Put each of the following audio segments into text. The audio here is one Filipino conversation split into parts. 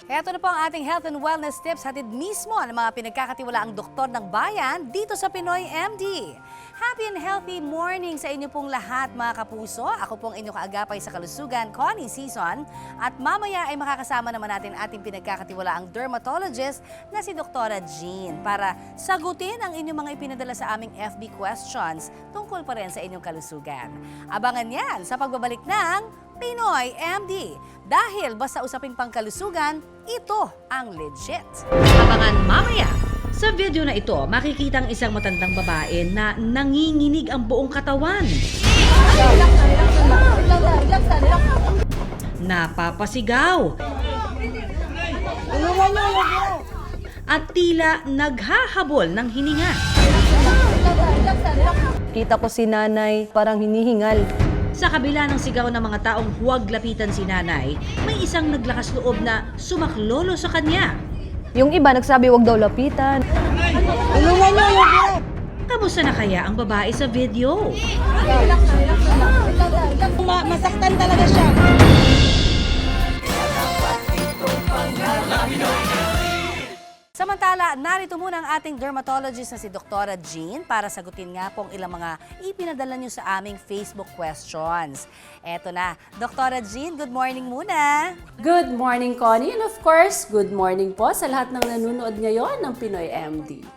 Ito na po ang ating health and wellness tips hatid mismo ng mga pinagkakatiwalaang doktor ng bayan dito sa Pinoy MD. Happy and healthy morning sa inyo pong lahat mga kapuso. Ako pong inyong kaagapay sa kalusugan, Connie Season. At mamaya ay makakasama naman natin ating pinagkakatiwalaang dermatologist na si Dr. Jean para sagutin ang inyong mga ipinadala sa aming FB questions tungkol pa rin sa inyong kalusugan. Abangan yan sa pagbabalik ng Pinoy MD. Dahil basta usaping pangkalusugan, ito ang legit. Abangan mamaya. Sa video na ito, makikita ang isang matandang babae na nanginginig ang buong katawan. Napapasigaw. At tila naghahabol ng hininga. Kita ko si nanay parang hinihingal. Sa kabila ng sigaw ng mga taong huwag lapitan si nanay, may isang naglakas loob na sumaklolo sa kanya. Yung iba nagsabi wag daw lapitan. Kamusta na kaya ang babae sa video? Masaktan talaga siya. Samantala, narito muna ang ating dermatologist na si Dr. Jean para sagutin nga kung ilang mga ipinadala nyo sa aming Facebook questions. Eto na, Dr. Jean, good morning muna. Good morning, Connie. And of course, good morning po sa lahat ng nanonood ngayon ng Pinoy MD.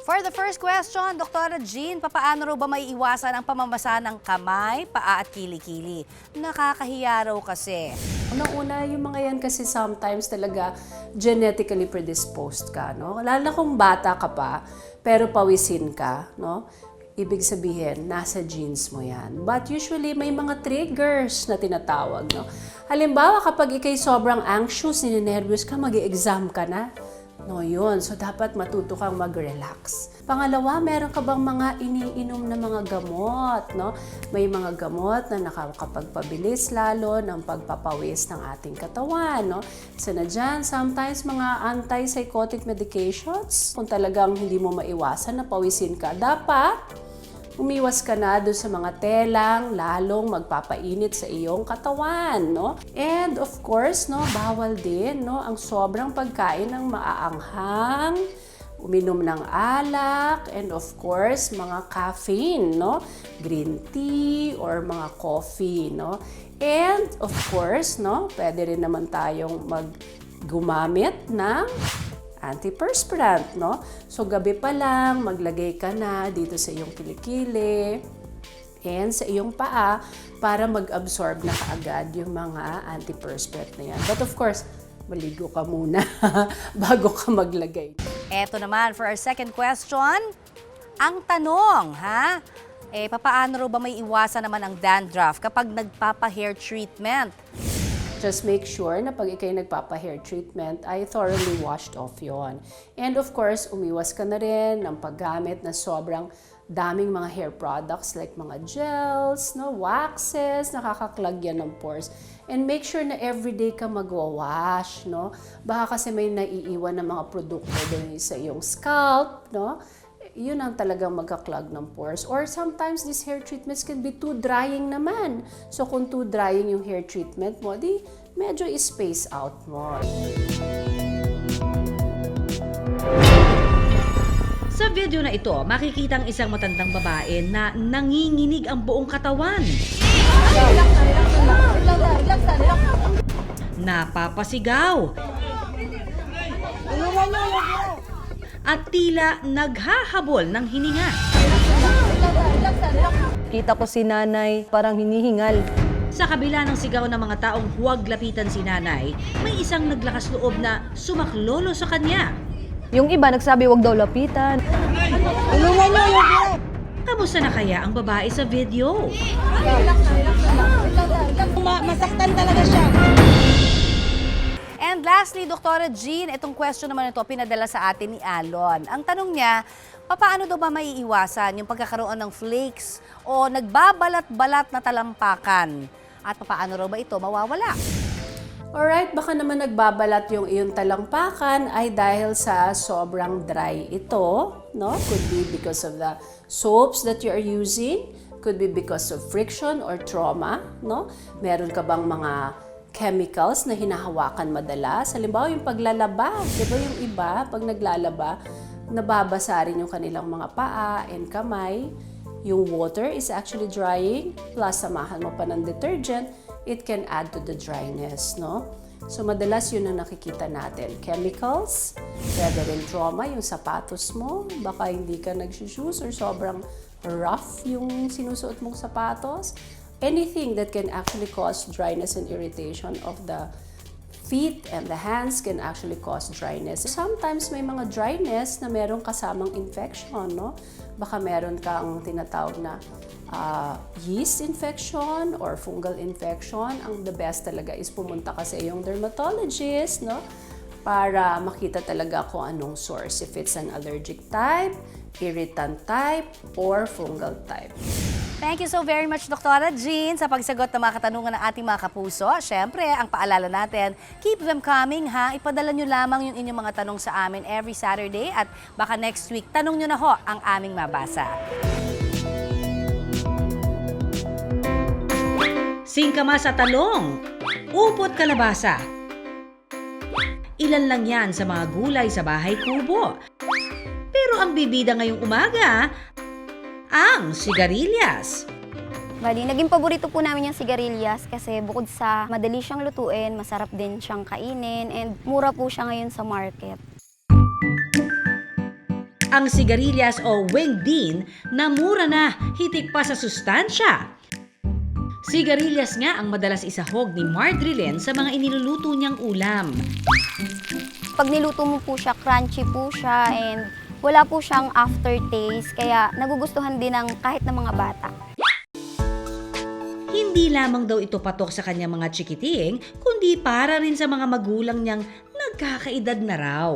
For the first question, Dr. Jean, papaano raw ba may iwasan ang pamamasa ng kamay, paa at kilikili? Nakakahiya raw kasi. Unang-una, yung mga yan kasi sometimes talaga genetically predisposed ka, no? Lalo na kung bata ka pa, pero pawisin ka, no? Ibig sabihin, nasa genes mo yan. But usually, may mga triggers na tinatawag, no? Halimbawa, kapag ikay sobrang anxious, ninenervyos ka, mag-exam ka na. No, yun. So, dapat matuto kang mag-relax. Pangalawa, meron ka bang mga iniinom na mga gamot, no? May mga gamot na nakakapagpabilis lalo ng pagpapawis ng ating katawan, no? So, na dyan, sometimes mga antipsychotic medications, kung talagang hindi mo maiwasan na pawisin ka, dapat umiwas ka na doon sa mga telang, lalong magpapainit sa iyong katawan, no? And of course, no, bawal din, no, ang sobrang pagkain ng maaanghang, uminom ng alak, and of course, mga caffeine, no? Green tea or mga coffee, no? And of course, no, pwede rin naman tayong gumamit ng antiperspirant, no? So, gabi pa lang, maglagay ka na dito sa iyong kilikili and sa iyong paa para mag-absorb na kaagad yung mga antiperspirant na yan. But of course, maligo ka muna bago ka maglagay. Eto naman, for our second question, ang tanong, ha? Papaano raw ba may iwasan naman ang dandruff kapag nagpapa-hair treatment? Just make sure na pag ikay nagpapa-hair treatment ay thoroughly washed off yon. And of course, umiwas ka na rin ng paggamit na sobrang daming mga hair products like mga gels, no, waxes, nakakaklag yan ng pores. And make sure na everyday ka magwawash, no? Baka kasi may naiiwan na mga produkto din sa iyong scalp, no? Yun ang talagang magka-clog ng pores. Or sometimes these hair treatments can be too drying naman. So kung too drying yung hair treatment mo, di medyo i-space out mo. Sa video na ito, makikita ang isang matandang babae na nanginginig ang buong katawan. Napapasigaw. At tila naghahabol ng hininga. Kita ko si nanay parang hinihingal. Sa kabila ng sigaw ng mga taong huwag lapitan si nanay, may isang naglakas loob na sumaklolo sa kanya. Yung iba nagsabi wag daw lapitan. Kamusta na kaya ang babae sa video? Masaktan talaga siya. And lastly, Dr. Jean, itong question naman ito pinadala sa atin ni Alon. Ang tanong niya, paano daw ba maiiwasan yung pagkakaroon ng flakes o nagbabalat-balat na talampakan? At paano raw ba ito mawawala? Alright, baka naman nagbabalat yung iyong talampakan ay dahil sa sobrang dry ito, no? Could be because of the soaps that you are using, could be because of friction or trauma, no? Meron ka bang mga chemicals na hinahawakan madalas. Halimbawa, yung paglalaba. Diba yung iba, pag naglalaba, nababasa rin yung kanilang mga paa and kamay. Yung water is actually drying, plus samahan mo pa ng detergent, it can add to the dryness, no? So, madalas yun ang nakikita natin. Chemicals, pwede rin trauma, yung sapatos mo, baka hindi ka nag-shoes or sobrang rough yung sinusuot mong sapatos. Anything that can actually cause dryness and irritation of the feet and the hands can actually cause dryness. Sometimes may mga dryness na meron kasamang infection, no? Baka meron kang tinatawag na yeast infection or fungal infection. Ang the best talaga is pumunta ka sa iyong dermatologist, no? Para makita talaga kung anong source. If it's an allergic type, irritant type, or fungal type. Thank you so very much, Dr. Jean, sa pagsagot ng mga katanungan ng ating mga kapuso. Siyempre, ang paalala natin, keep them coming, ha? Ipadala nyo lamang yung inyong mga tanong sa amin every Saturday at baka next week, tanong nyo na ho ang aming mabasa. Singkama sa talong, upot kalabasa. Ilan lang yan sa mga gulay sa bahay kubo. Pero ang bibida ngayong umaga, ang sigarilyas. Bali, naging paborito po namin yung sigarilyas kasi bukod sa madali siyang lutuin, masarap din siyang kainin, and mura po siya ngayon sa market. Ang sigarilyas o winged bean na mura na, hitik pa sa sustansya. Sigarilyas nga ang madalas isahog ni Mardrilyn sa mga iniluluto niyang ulam. Pag niluto mo po siya, crunchy po siya, and wala po siyang aftertaste, kaya nagugustuhan din ng kahit ng mga bata. Hindi lamang daw ito patok sa kanyang mga chikiting, kundi para rin sa mga magulang niyang nagkakaedad na raw.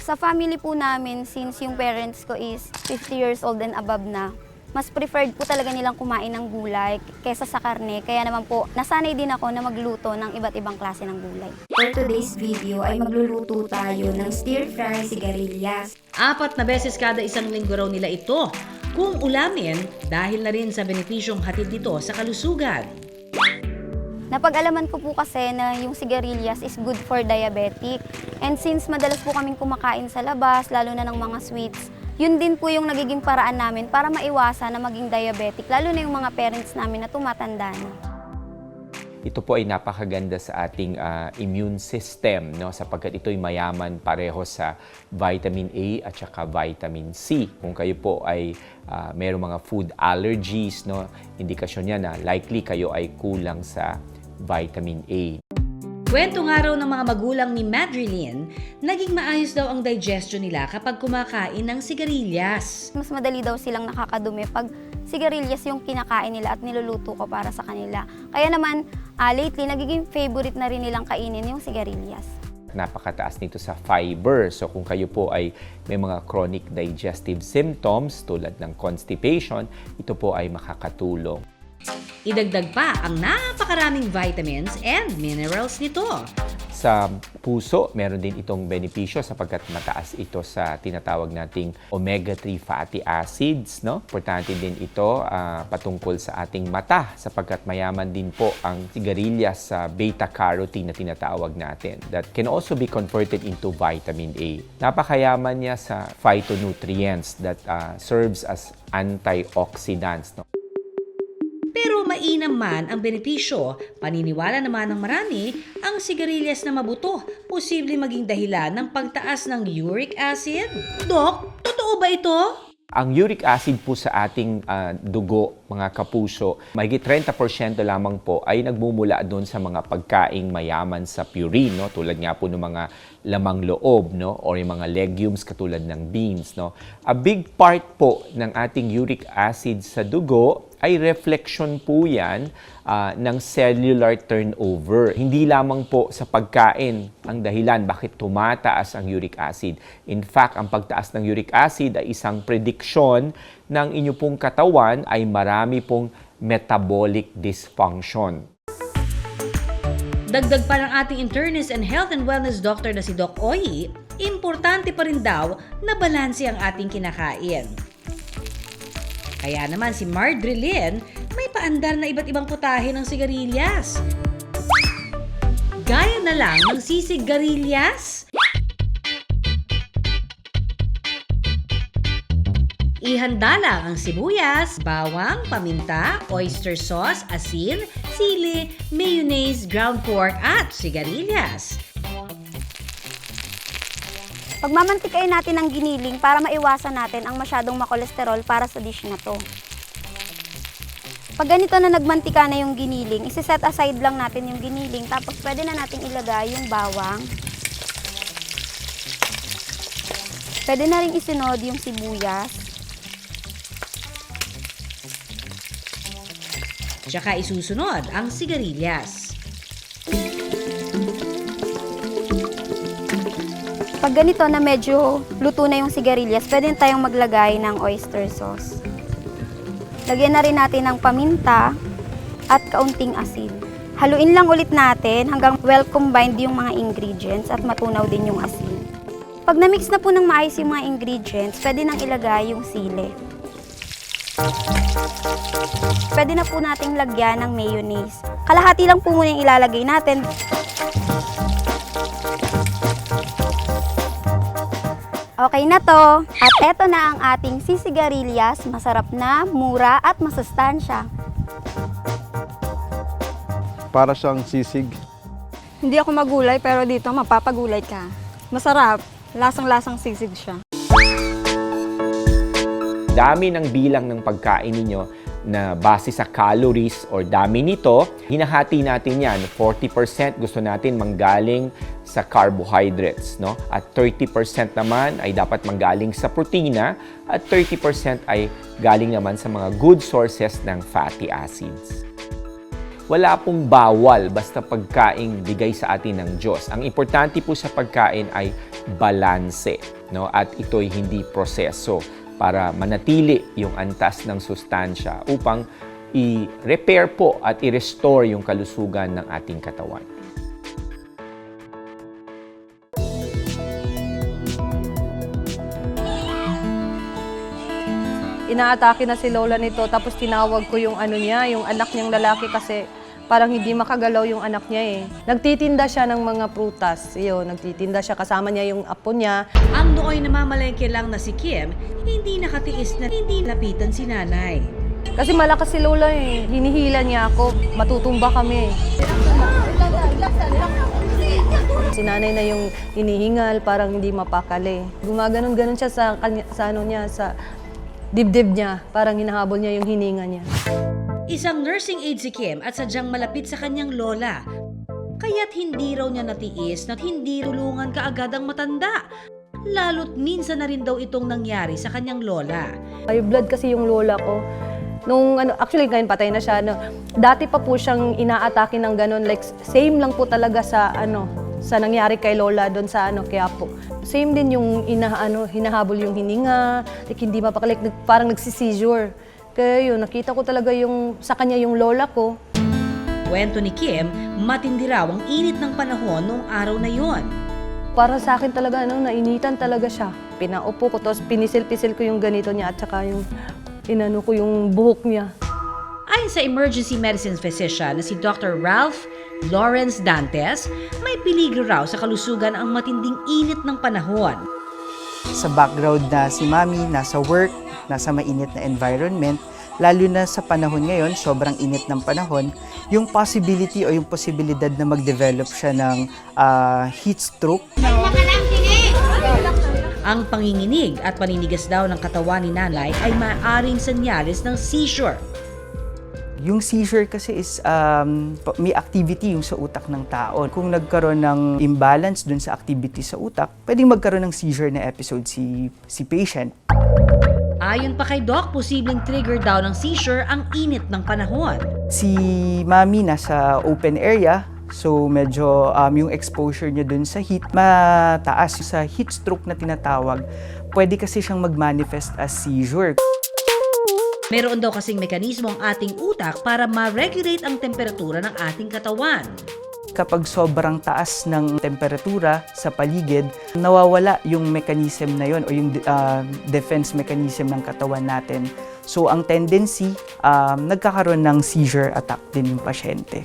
Sa family po namin, since yung parents ko is 50 years old and above na, mas preferred po talaga nilang kumain ng gulay kesa sa karne. Kaya naman po, nasanay din ako na magluto ng iba't ibang klase ng gulay. For today's video ay magluluto tayo ng stir-fry sigarilyas. 4 na beses kada isang linggo raw nila ito kung ulamin dahil na rin sa benepisyong hatid nito sa kalusugan. Napag-alaman ko po kasi na yung sigarilyas is good for diabetic. And since madalas po kaming kumakain sa labas, lalo na ng mga sweets, yun din po yung nagiging paraan namin para maiwasan na maging diabetic, lalo na yung mga parents namin na tumatanda na. Ito po ay napakaganda sa ating immune system, no? Sapagkat ito'y mayaman pareho sa vitamin A at saka vitamin C. Kung kayo po ay mayroong mga food allergies, no? Indikasyon yan na likely kayo ay kulang sa vitamin A. Kwento nga raw ng mga magulang ni Madrilyn, naging maayos daw ang digestion nila kapag kumakain ng sigarilyas. Mas madali daw silang nakakadumi pag sigarilyas yung kinakain nila at niluluto ko para sa kanila. Kaya naman, lately, nagiging favorite na rin nilang kainin yung sigarilyas. Napakataas nito sa fiber. So kung kayo po ay may mga chronic digestive symptoms tulad ng constipation, ito po ay makakatulong. Idagdag pa ang napakaraming vitamins and minerals nito. Sa puso, meron din itong benepisyo sapagkat mataas ito sa tinatawag nating omega-3 fatty acids, no? Importante din ito patungkol sa ating mata sapagkat mayaman din po ang sigarilyas sa beta-carotene na tinatawag natin that can also be converted into vitamin A. Napakayaman niya sa phytonutrients that serves as antioxidants, no? Pero mainam man ang benepisyo, paniniwala naman ng marami, ang sigarilyas na mabuto, posible maging dahilan ng pagtaas ng uric acid. Dok, totoo ba ito? Ang uric acid po sa ating dugo, mga kapuso, mahigit 30% lamang po ay nagmumula doon sa mga pagkaing mayaman sa purine, no? Tulad nga po ng mga lamang loob, no? Or yung mga legumes katulad ng beans, no? A big part po ng ating uric acid sa dugo ay reflection po yan ng cellular turnover. Hindi lamang po sa pagkain ang dahilan bakit tumataas ang uric acid. In fact, ang pagtaas ng uric acid ay isang prediksyon ng inyo pong katawan ay marami pong metabolic dysfunction. Dagdag pa ng ating internist and health and wellness doctor na si Doc Oyi, importante pa rin daw na balanse ang ating kinakain. Kaya naman si Mardrilyn may paandar na iba't ibang putahe ng sigarilyas. Gaya na lang ng sisigarillas. Ihanda lang ang sibuyas, bawang, paminta, oyster sauce, asin, sili, mayonnaise, ground pork at sigarilyas. Pagmamantikain natin ang giniling para maiwasan natin ang masyadong makolesterol para sa dish na to. Pag ganito na nagmantika na yung giniling, isi-set aside lang natin yung giniling tapos pwede na natin ilagay yung bawang. Pwede na rin isunod yung sibuyas. Tsaka isusunod ang sigarilyas. Pag ganito na medyo luto na yung sigarilyas, pwede tayong maglagay ng oyster sauce. Lagyan na rin natin ng paminta at kaunting asin. Haluin lang ulit natin hanggang well combined yung mga ingredients at matunaw din yung asin. Pag na-mix na po ng maayos yung mga ingredients, pwede nang ilagay yung sili. Pwede na po nating lagyan ng mayonnaise. Kalahati lang po muna yung ilalagay natin. Okay na to. At eto na ang ating sisigarillas. Masarap na, mura at masustansya. Para siyang sisig. Hindi ako magulay pero dito mapapagulay ka. Masarap. Lasang-lasang sisig siya. Dami ng bilang ng pagkain ninyo na base sa calories or dami nito, hinahati natin yan. 40% gusto natin manggaling sa carbohydrates, no? At 30% naman ay dapat manggaling sa protina at 30% ay galing naman sa mga good sources ng fatty acids. Wala pong bawal basta pagkain bigay sa atin ng Diyos. Ang importante po sa pagkain ay balanse, no? At ito'y hindi proseso para manatili yung antas ng sustansya upang i-repair po at i-restore yung kalusugan ng ating katawan. Inaatake na si Lola nito, tapos tinawag ko yung ano niya, yung anak niyang lalaki kasi parang hindi makagalaw yung anak niya eh. Nagtitinda siya ng mga prutas. Yun, nagtitinda siya, kasama niya yung apo niya. Ang nooy namamalengke lang na si Kim, hindi nakatiis na hindi lapitan si nanay. Kasi malakas si Lola eh. Hinihila niya ako, matutumba kami. Si nanay na yung hinihingal, parang hindi mapakali. Gumaganon-ganon siya sa ano niya, sa dibdib niya. Parang hinahabol niya yung hininga niya. Isang nursing aide si Kim at sadyang malapit sa kanyang lola. Kaya't hindi raw niya natiis na't hindi rulungan kaagad ang matanda. Lalo't minsan na rin daw itong nangyari sa kanyang lola. High blood kasi yung lola ko. Nung actually ngayon patay na siya. Dati pa po siyang inaatake ng ganon. Like same lang po talaga sa sa nangyari kay lola doon sa Quiapo. Same din yung hinahabol yung hininga, like hindi mapakalik, parang nagsi-seizure. Kaya yun, nakita ko talaga sa kanya yung lola ko. Kwento ni Kim, matindi raw ang init ng panahon noong araw na yon. Para sa akin talaga, nainitan talaga siya. Pinaupo ko, tapos pinisil-pisil ko yung ganito niya at saka yung ko yung buhok niya. Ayon sa emergency medicine physician na si Dr. Ralph Lawrence Dantes, may peligro raw sa kalusugan ang matinding init ng panahon. Sa background na si Mami, nasa work, nasa mainit na environment, lalo na sa panahon ngayon, sobrang init ng panahon, yung possibility o yung posibilidad na mag-develop siya ng heat stroke. Ang panginginig at paninigas daw ng katawan ni nanay ay maaaring senyales ng seizure. Yung seizure kasi is may activity yung sa utak ng tao. Kung nagkaroon ng imbalance dun sa activity sa utak, pwedeng magkaroon ng seizure na episode si patient. Ayon pa kay Doc, posibleng trigger daw ng seizure ang init ng panahon. Si Mami nasa open area, so medyo yung exposure niya dun sa heat mataas. Sa heat stroke na tinatawag, pwede kasi siyang mag-manifest as seizure. Meron daw kasing mekanismo ang ating utak para ma-regulate ang temperatura ng ating katawan. Kapag sobrang taas ng temperatura sa paligid, nawawala yung mechanism na yon o yung defense mechanism ng katawan natin. So ang tendency, nagkakaroon ng seizure attack din yung pasyente.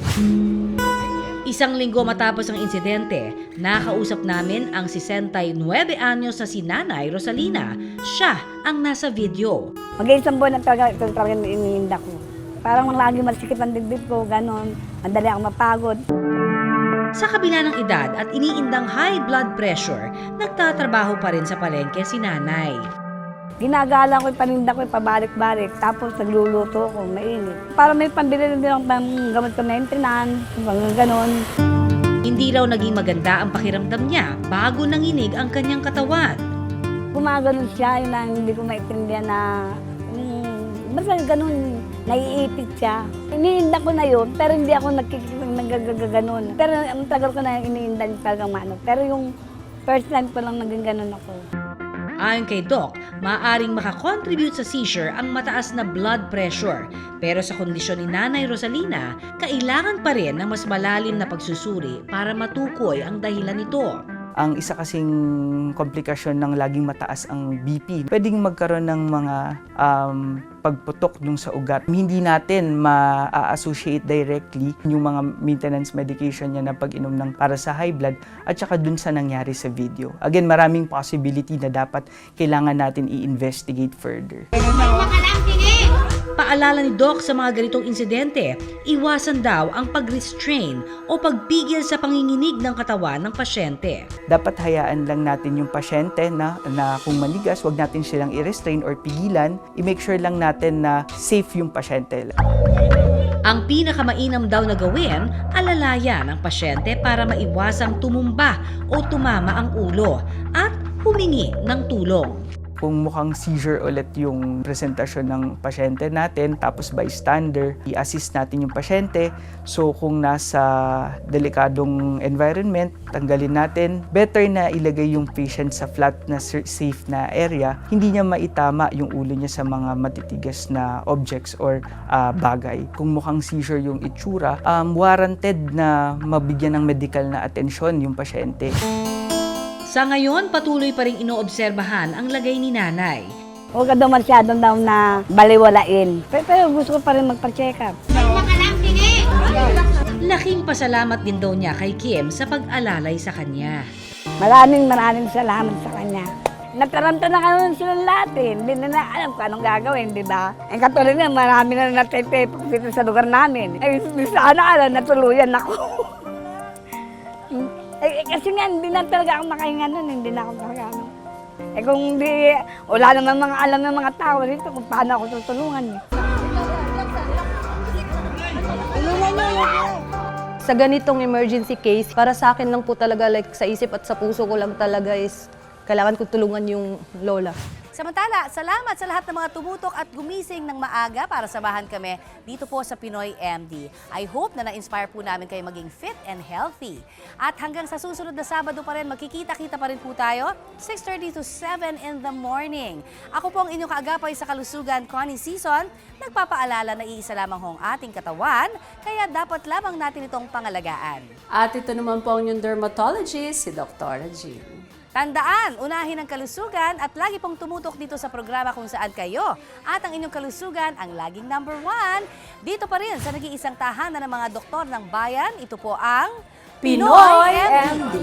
Isang linggo matapos ang insidente, nakausap namin ang 69 anyos na si Nanay Rosalina. Siya ang nasa video. Mag-iisang buwan na talaga, ito talaga iniinda ko. Parang lagi masikip ang dibdib ko, ganon. Mandali ako mapagod. Sa kabila ng edad at iniindang high blood pressure, nagtatrabaho pa rin sa palengke si Nanay. Ginagala ko yung paninda ko, pabalik-balik. Tapos nagluluto ko, mainit. Para may pambili din ako ng gamot ko maintenance, mga ganon. Hindi raw naging maganda ang pakiramdam niya bago nanginig ang kanyang katawan. Gumaganon siya, yun lang hindi ko maintindihan na basta ganun, naiipit siya. Iniinda ko na yun, pero hindi ako nagagaganon. Pero ang tagal ko na iniinda talagang mano. Pero yung first time ko lang naging ganon ako. Ayon kay Doc, maaaring makakontribute sa seizure ang mataas na blood pressure. Pero sa kondisyon ni Nanay Rosalina, kailangan pa rin ng mas malalim na pagsusuri para matukoy ang dahilan nito. Ang isa kasing komplikasyon ng laging mataas ang BP, pwedeng magkaroon ng mga pagputok dun sa ugat. Hindi natin ma-associate directly yung mga maintenance medication niya na pag-inom ng para sa high blood at saka dun sa nangyari sa video. Again, maraming possibility na dapat kailangan natin i-investigate further. Paalala ni Doc sa mga ganitong insidente, iwasan daw ang pag-restrain o pagpigil sa panginginig ng katawan ng pasyente. Dapat hayaan lang natin yung pasyente na kung manigas, wag natin silang i-restrain or pigilan. I-make sure lang natin na safe yung pasyente. Ang pinakamainam daw na gawin, alalayan ang pasyente para maiwasang tumumba o tumama ang ulo at humingi ng tulong. Kung mukhang seizure ulit yung presentasyon ng pasyente natin, tapos bystander, i-assist natin yung pasyente. So kung nasa delikadong environment, tanggalin natin. Better na ilagay yung patient sa flat na safe na area. Hindi niya maitama yung ulo niya sa mga matitigas na objects or bagay. Kung mukhang seizure yung itsura, warranted na mabigyan ng medical na atensyon yung pasyente. Sa ngayon, patuloy pa rin inoobserbahan ang lagay ni Nanay. Huwag ka daw masyadong daw na baliwalain. Pero gusto ko pa rin magpa-check up. Laking pasalamat din daw niya kay Kim sa pag-alalay sa kanya. Maraming salamat sa kanya. Nataranta na kami silang lahat eh. Hindi na alam kung anong gagawin, di ba? Ang katulad nga, marami na natetepok dito sa lugar namin. Eh, sana natuluyan ako. Kasi nga, hindi na talaga ako makahinga nun, hindi na ako talaga ano. Eh kung hindi, wala naman mga alam ng mga tao dito kung paano ako tutulungan. Sa ganitong emergency case, para sa akin lang po talaga, like sa isip at sa puso ko lang talaga is kailangan ko tulungan yung lola. Samantala, salamat sa lahat ng mga tumutok at gumising ng maaga para samahan kami dito po sa Pinoy MD. I hope na na-inspire po namin kayo maging fit and healthy. At hanggang sa susunod na Sabado pa rin, magkikita-kita pa rin po tayo, 6:30 to 7 in the morning. Ako po ang inyong kaagapay sa kalusugan, Connie Season, nagpapaalala na iisa lamang hong ating katawan, kaya dapat lamang natin itong pangalagaan. At ito naman po ang inyong dermatologist, si Dr. Jean. Tandaan, unahin ang kalusugan at lagi pong tumutok dito sa programa kung saan kayo. At ang inyong kalusugan ang laging number 1. Dito pa rin sa nag-iisang tahanan ng mga doktor ng bayan, ito po ang Pinoy MD.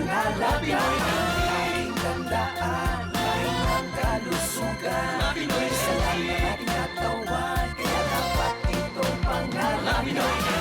Pinoy